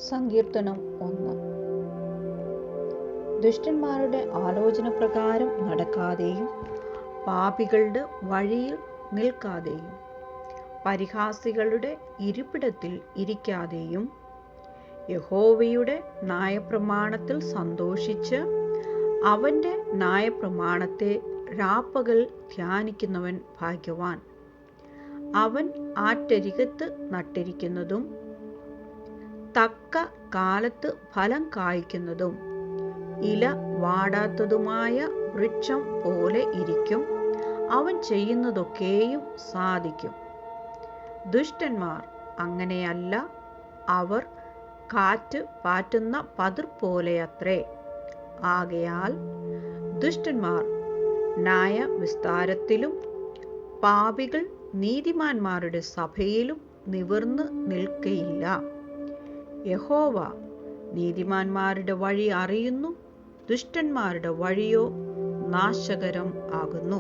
സങ്കീർത്തനം 1. ദുഷ്ടന്മാരുടെ ആലോചന പ്രകാരം നടക്കാതെയും പാപികളുടെ വഴിയിൽ നിൽക്കാതെയും പരിഹാസികളുടെ ഇരിപ്പിടത്തിൽ ഇരിക്കാതെയും യഹോവയുടെ ന്യായപ്രമാണത്തിൽ സന്തോഷിച്ച് അവന്റെ ന്യായപ്രമാണത്തെ രാപ്പകൽ ധ്യാനിക്കുന്നവൻ ഭാഗ്യവാൻ. അവൻ ആറ്റരികത്ത് നട്ടിരിക്കുന്നതും തക്ക കാലത്ത് ഫലം കായ്ക്കുന്നതും ഇല വാടാത്തതുമായ വൃക്ഷം പോലെ ഇരിക്കും. അവൻ ചെയ്യുന്നതൊക്കെയും സാധിക്കും. ദുഷ്ടന്മാർ അങ്ങനെയല്ല, അവർ കാറ്റ് പാറ്റുന്ന പതിർ പോലെയത്രേ. ആകയാൽ ദുഷ്ടന്മാർ ന്യായ വിസ്താരത്തിലും പാപികൾ നീതിമാന്മാരുടെ സഭയിലും നിവർന്നു നിൽക്കയില്ല. യഹോവ നീതിമാന്മാരുടെ വഴി അറിയുന്നു, ദുഷ്ടന്മാരുടെ വഴിയോ നാശകരം ആകുന്നു.